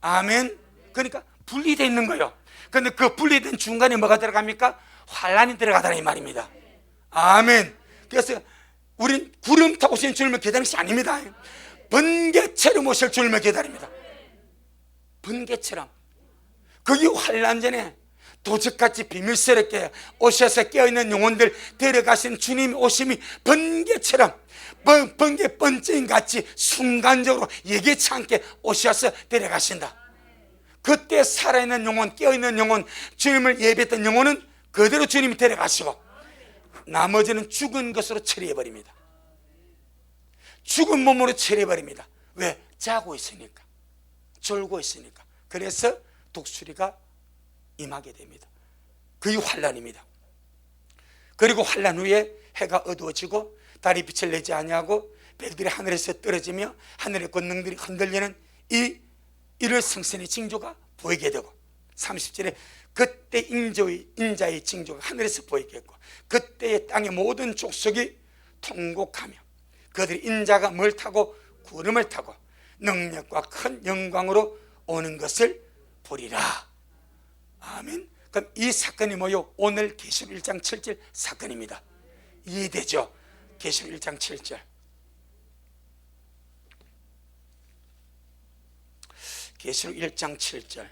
아멘. 그러니까 분리되어 있는 거예요. 그런데 그 분리된 중간에 뭐가 들어갑니까? 환란이 들어가더라 이 말입니다. 아멘. 그래서 우린 구름 타고 오신 주님을 기다리는 것이 아닙니다. 번개처럼 오실 주님을 기다립니다. 번개처럼. 거기 환란 전에 도적같이 비밀스럽게 오셔서 깨어있는 영혼들 데려가신 주님의 오심이 번개처럼, 번개 번쩍임같이 순간적으로 예기치 않게 오셔서 데려가신다. 그때 살아있는 영혼, 깨어있는 영혼, 주님을 예배했던 영혼은 그대로 주님이 데려가시고 나머지는 죽은 것으로 처리해버립니다. 죽은 몸으로 처리해버립니다. 왜? 자고 있으니까, 졸고 있으니까. 그래서 독수리가 임하게 됩니다. 그게 환란입니다. 그리고 환란 후에 해가 어두워지고 달이 빛을 내지 아니하고 별들이 하늘에서 떨어지며 하늘의 권능들이 흔들리는 이 일월성신의 징조가 보이게 되고, 30절에 그때 인자의 징조가 하늘에서 보이겠고 그때의 땅의 모든 족속이 통곡하며 그들이 인자가 뭘 타고 구름을 타고 능력과 큰 영광으로 오는 것을 보리라. 아멘. 그럼 이 사건이 뭐요? 오늘 계시록 1장 7절 사건입니다. 이해되죠? 계시록 1장 7절. 계시록 1장 7절.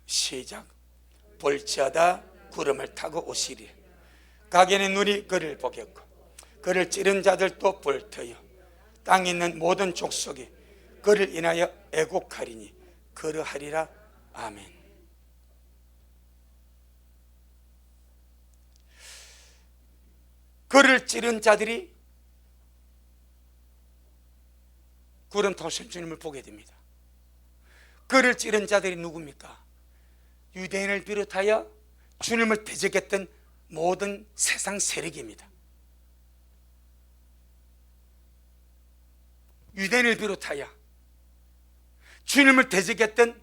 시작. 볼지어다 구름을 타고 오시리. 각인의 눈이 그를 보겠고 그를 찌른 자들도 볼 터요. 땅에 있는 모든 족속이 그를 인하여 애곡하리니 그러하리라. 아멘. 그를 찌른 자들이 구름 타오신 주님을 보게 됩니다. 그를 찌른 자들이 누굽니까? 유대인을 비롯하여 주님을 대적했던 모든 세상 세력입니다. 유대인을 비롯하여 주님을 대적했던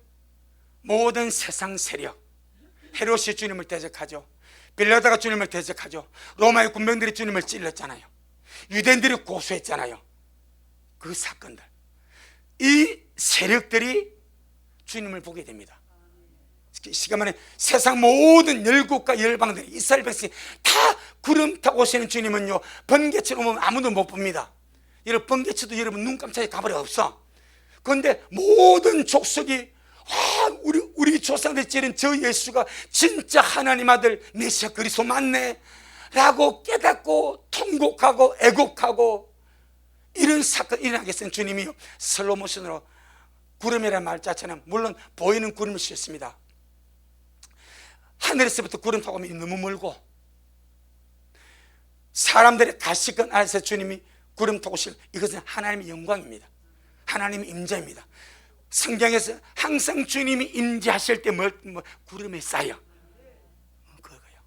모든 세상 세력, 헤롯이 주님을 대적하죠. 빌라도가 주님을 대적하죠. 로마의 군병들이 주님을 찔렀잖아요. 유대인들이 고소했잖아요. 그 사건들, 이 세력들이 주님을 보게 됩니다. 시간만에 세상 모든 열국과 열방들이, 이스라엘 백성이 다 구름 타고 오시는 주님은요, 번개처럼 오면 아무도 못 봅니다. 여러분, 번개쳐도 여러분 눈 깜짝이 가버려 없어. 그런데 모든 족속이 우리 조상들이 찌른 저 예수가 진짜 하나님 아들 메시아 그리스도 맞네 라고 깨닫고 통곡하고 애곡하고, 이런 사건이 일어나게 했던 주님이 슬로모션으로 구름이라는 말 자체는 물론 보이는 구름을 씌웠습니다. 하늘에서부터 구름 타고 오면 너무 멀고, 사람들의 가시권 아래서 주님이 구름 타고 오실, 이것은 하나님의 영광입니다. 하나님의 임재입니다. 성경에서 항상 주님이 임재하실 때 구름에 쌓여 그거예요.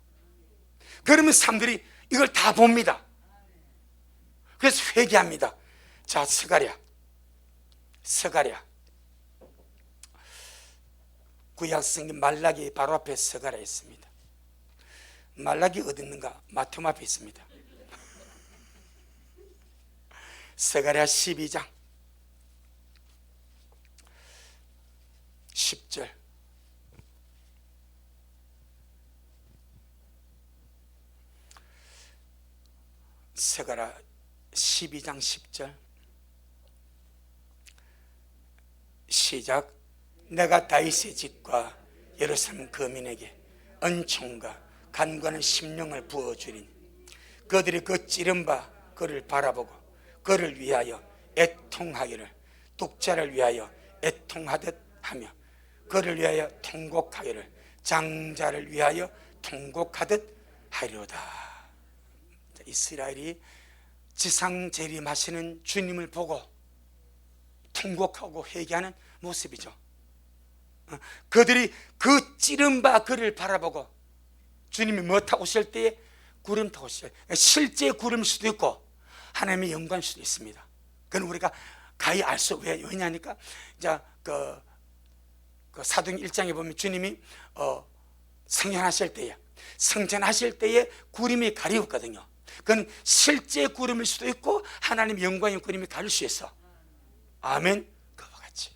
그러면 사람들이 이걸 다 봅니다. 그래서 회개합니다. 자, 스가랴 구약 성경 말라기 바로 앞에 스가랴 있습니다. 말라기 어디 있는가? 마태음 앞에 있습니다. 스가랴 12장 10절. 스가랴 12장 10절 시작. 내가 다윗의 집과 예루살렘 거민에게 은총과 간과는 심령을 부어주리니 그들이 그 찌른 바 그를 바라보고 그를 위하여 애통하기를, 독자를 위하여 애통하듯 하며 그를 위하여 통곡하기를, 장자를 위하여 통곡하듯 하리로다. 이스라엘이 지상 재림하시는 주님을 보고 통곡하고 회개하는 모습이죠. 그들이 그 찌른 바 그를 바라보고, 주님이 뭐 타고 오실 때에 구름 타고 오실 때, 실제 구름일 수도 있고 하나님의 영광일 수도 있습니다. 그건 우리가 가히 알 수, 왜냐하니까 자, 그 사도행 1장에 보면 주님이 성전하실 때에 구름이 가리웠거든요. 그건 실제 구름일 수도 있고 하나님의 영광의 구름이 가릴 수 있어. 아멘. 그와 같이.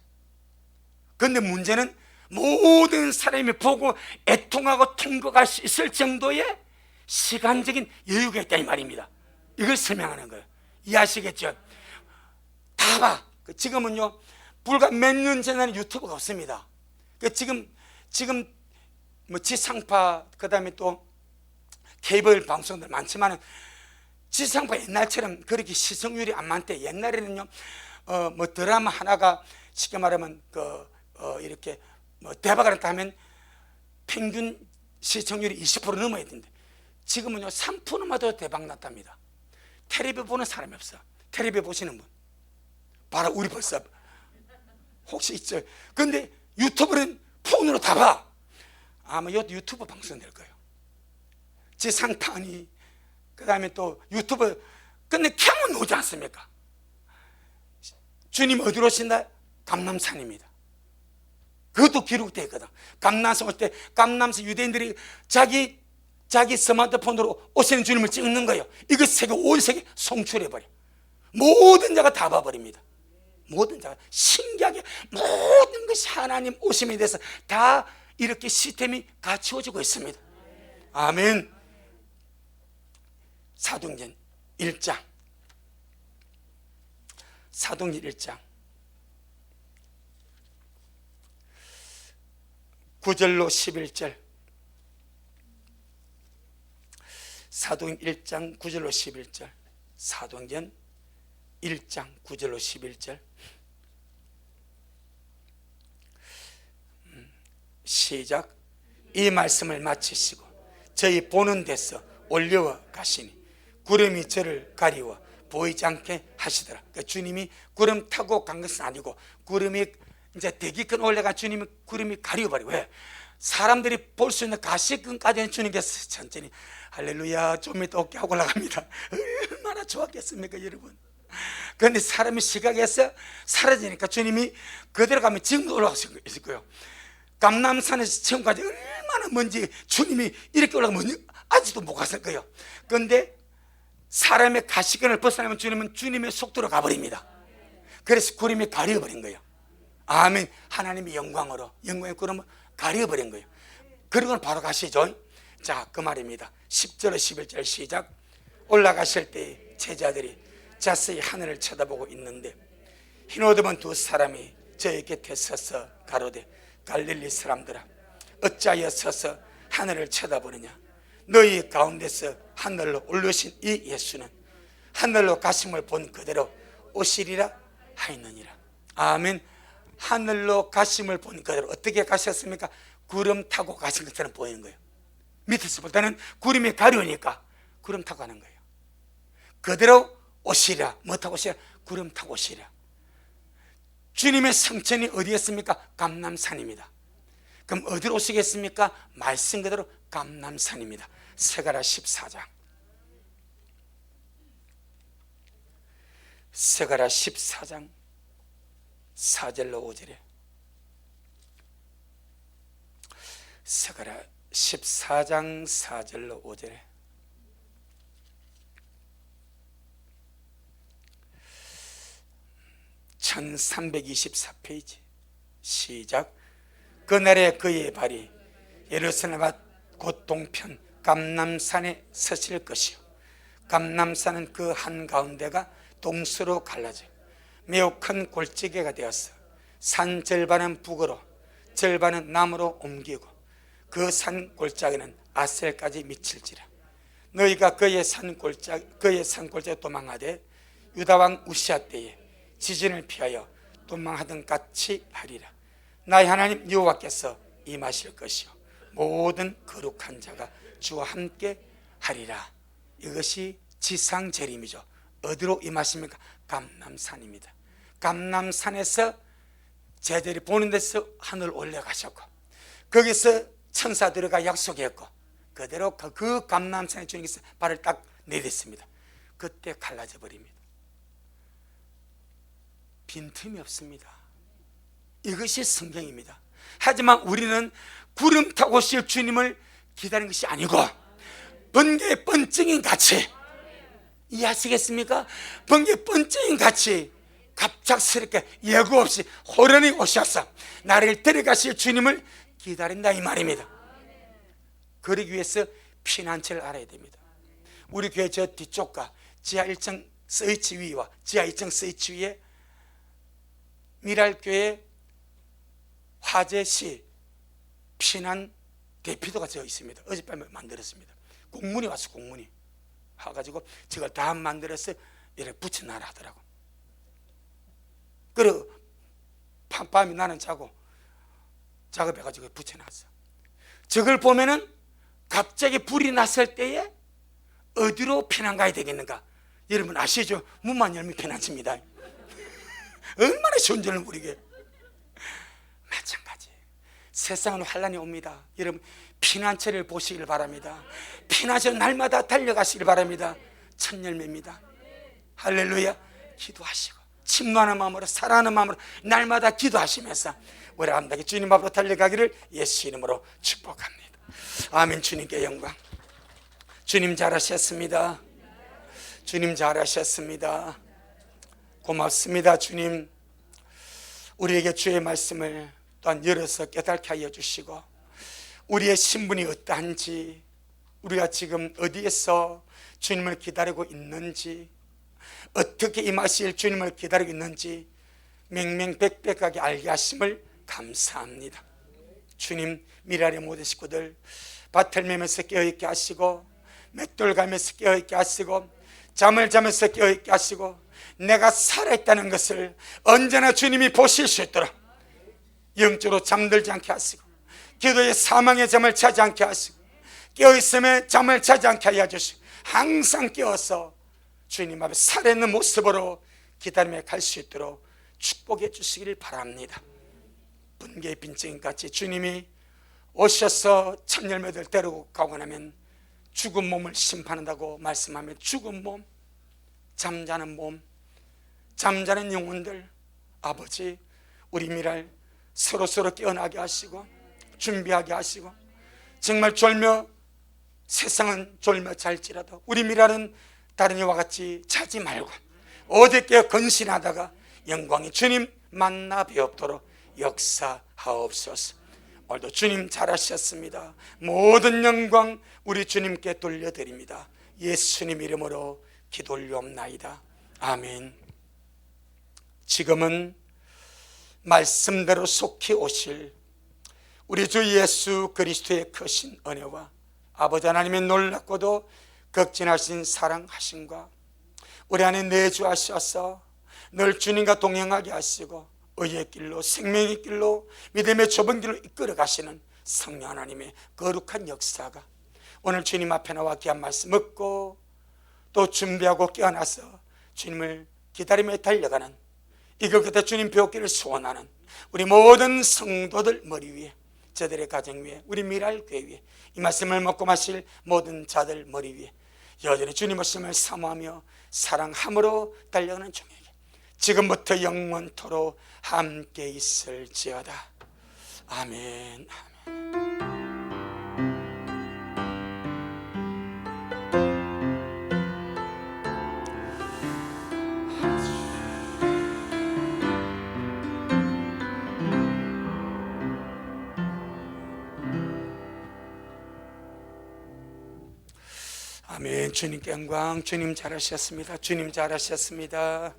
그런데 문제는 모든 사람이 보고 애통하고 통곡할 수 있을 정도의 시간적인 여유가 있다 이 말입니다. 이걸 설명하는 거예요. 이해하시겠죠? 다 봐. 지금은요, 불과 몇 년 전에는 유튜브가 없습니다. 지금 뭐 지상파, 그 다음에 또 케이블 방송들 많지만은, 지상파 옛날처럼 그렇게 시청률이 안 많대. 옛날에는요, 뭐 드라마 하나가 쉽게 말하면 이렇게 뭐 대박을 했다 하면 평균 시청률이 20% 넘어야 되는데, 지금은요 3%만 더 대박 났답니다. 텔레비 보는 사람이 없어. 텔레비 보시는 분 봐라, 우리 벌써 혹시 있죠? 근데 유튜브는 폰으로 다 봐. 아마 유튜브 방송 될 거예요. 지상파니, 그 다음에 또 유튜브. 근데 캠은 오지 않습니까? 주님 어디로 오신다? 감람산입니다. 그것도 기록되어 있거든. 감람산 올 때, 감람산 유대인들이 자기 스마트폰으로 오시는 주님을 찍는 거예요. 이거 세계, 온 세계 송출해버려. 모든 자가 다 봐버립니다. 모든 자가 신기하게 모든 것이 하나님 오심에 대해서 다 이렇게 시스템이 갖추어지고 있습니다. 아멘. 사도행전 1장 9절로 11절. 사도행전 1장 9절로 11절. 사도행전 1장 9절로 11절. 시작. 이 말씀을 마치시고 저희 보는 데서 올려와 가시니 구름이 저를 가리워 보이지 않게 하시더라. 그러니까 주님이 구름 타고 간 것은 아니고, 구름이 이제 대기권 올라가 주님이 구름이 가리워버리고, 왜? 사람들이 볼 수 있는 가시권까지는 주님께서 천천히 할렐루야 좀 이따 어깨 하고 올라갑니다. 얼마나 좋았겠습니까 여러분? 그런데 사람이 시각에서 사라지니까 주님이 그대로 가면 지금도 올라가실 거예요. 감람산에서 지금까지 얼마나 먼지, 주님이 이렇게 올라가면 아직도 못 갔을 거예요. 그런데 사람의 가시권을 벗어나면 주님은 주님의 속도로 가버립니다. 그래서 구름이 가려버린 거예요. 아멘. 하나님의 영광으로, 영광의 구름을 가려버린 거예요. 그리고는 바로 가시죠. 자, 그 말입니다. 10절 11절 시작. 올라가실 때 제자들이 자세히 하늘을 쳐다보고 있는데 흰 옷 입은 두 사람이 저희 곁에 서서 가로되 갈릴리 사람들아 어찌하여 서서 하늘을 쳐다보느냐. 너희 가운데서 하늘로 올르신 이 예수는 하늘로 가심을 본 그대로 오시리라 하였느니라. 아멘. 하늘로 가심을 본 그대로 어떻게 가셨습니까? 구름 타고 가신 것처럼 보이는 거예요. 밑에서 볼 때는 구름이 가려우니까 구름 타고 가는 거예요. 그대로 오시리라. 뭐 타고 오시리라? 구름 타고 오시리라. 주님의 성천이 어디였습니까? 감람산입니다. 그럼 어디로 오시겠습니까? 말씀 그대로 감람산입니다. 스가랴 14장. 스가랴 14장 4절로 5절에 스가랴 14장 4절로 5절에 1324페이지 시작. 그날에 그의 발이 예루살렘 곧 동편 감람산에 서실 것이요 감람산은 그 한가운데가 동서로 갈라져 매우 큰 골짜기가 되었어. 산 절반은 북으로 절반은 남으로 옮기고 그 산 골짜기는 아셀까지 미칠지라. 너희가 그의 산 골짜기 도망하되 유다 왕 우시아 때에 지진을 피하여 도망하던 같이 하리라. 나의 하나님 여호와께서 임하실 것이요 모든 거룩한 자가 주와 함께 하리라. 이것이 지상 재림이죠. 어디로 임하십니까? 감람산입니다. 감람산에서 제자들이 보는 데서 하늘 올라가셨고 거기서 천사들과 약속했고 그대로 그 감람산에 주님께서 발을 딱 내딛습니다. 그때 갈라져 버립니다. 빈틈이 없습니다. 이것이 성경입니다. 하지만 우리는 구름 타고 오실 주님을 기다리는 것이 아니고 번개의 번쩍인 같이, 이해하시겠습니까? 번개의 번쩍인 같이 갑작스럽게 예고 없이 호련히 오셔서 나를 데려가실 주님을 기다린다 이 말입니다. 그러기 위해서 피난처를 알아야 됩니다. 우리 교회 저 뒤쪽과 지하 1층 스위치 위와 지하 2층 스위치 위에 미랄교회 화재시 피난 대피도가 되어 있습니다. 어젯밤에 만들었습니다. 공문이 왔어. 공문이 와가지고 저걸 다 만들어서 이렇게 붙여놔라 하더라고. 그리고 밤이 나는 자고 작업해가지고 붙여놨어. 저걸 보면은 갑자기 불이 났을 때에 어디로 피난 가야 되겠는가? 여러분 아시죠? 문만 열면 피난칩니다. 얼마나 쉬운 줄을 모르게. 마찬가지 세상은 환란이 옵니다. 여러분 피난처를 보시길 바랍니다. 피난처 날마다 달려가시길 바랍니다. 첫 열매입니다. 할렐루야. 기도하시고 침노하는 마음으로 사랑하는 마음으로 날마다 기도하시면서 우리 아름답게 주님 앞으로 달려가기를 예수 이름으로 축복합니다. 아멘. 주님께 영광. 주님 잘하셨습니다. 주님 잘하셨습니다. 고맙습니다. 주님 우리에게 주의 말씀을 또한 열어서 깨닫게 하여 주시고 우리의 신분이 어떠한지, 우리가 지금 어디에서 주님을 기다리고 있는지, 어떻게 임하실 주님을 기다리고 있는지 맹맹백백하게 알게 하심을 감사합니다. 주님 미랄의 모든 식구들 밭을 매면서 깨어있게 하시고 맷돌 가면서 깨어있게 하시고 잠을 자면서 깨어있게 하시고 내가 살아있다는 것을 언제나 주님이 보실 수 있도록 영적으로 잠들지 않게 하시고 기도의 사망의 잠을 자지 않게 하시고 깨어있음에 잠을 자지 않게 하여 주시고 항상 깨어서 주님 앞에 살아있는 모습으로 기다림에 갈 수 있도록 축복해 주시기를 바랍니다. 번개의 빈증같이 주님이 오셔서 첫 열매들 데리고 가고 나면 죽은 몸을 심판한다고 말씀하며 죽은 몸, 잠자는 몸, 잠자는 영혼들 아버지 우리 미랄 서로 깨어나게 하시고 준비하게 하시고 정말 졸며 세상은 졸며 잘지라도 우리 미랄은 다른 이와 같이 자지 말고 어저께 건신하다가 영광이 주님 만나 뵙도록 역사하옵소서. 오늘도 주님 잘하셨습니다. 모든 영광 우리 주님께 돌려드립니다. 예수님 이름으로 기도 올리옵나이다. 아멘. 지금은 말씀대로 속히 오실 우리 주 예수 그리스도의 크신 은혜와 아버지 하나님의 놀랍고도 극진하신 사랑하심과 우리 안에 내주하셔서 늘 주님과 동행하게 하시고 의의 길로 생명의 길로 믿음의 좁은 길로 이끌어 가시는 성령 하나님의 거룩한 역사가 오늘 주님 앞에 나와 귀한 말씀 듣고 또 준비하고 깨어나서 주님을 기다리며 달려가는 이것 끝에 주님 뵙기를 소원하는 우리 모든 성도들 머리 위에 저들의 가정 위에 우리 미랄 교회 위에 이 말씀을 먹고 마실 모든 자들 머리 위에 여전히 주님 말씀을 사모하며 사랑함으로 달려가는 종에게 지금부터 영원토록 함께 있을지어다. 아멘. 아멘. 주님께 영광. 주님 잘하셨습니다. 주님 잘하셨습니다.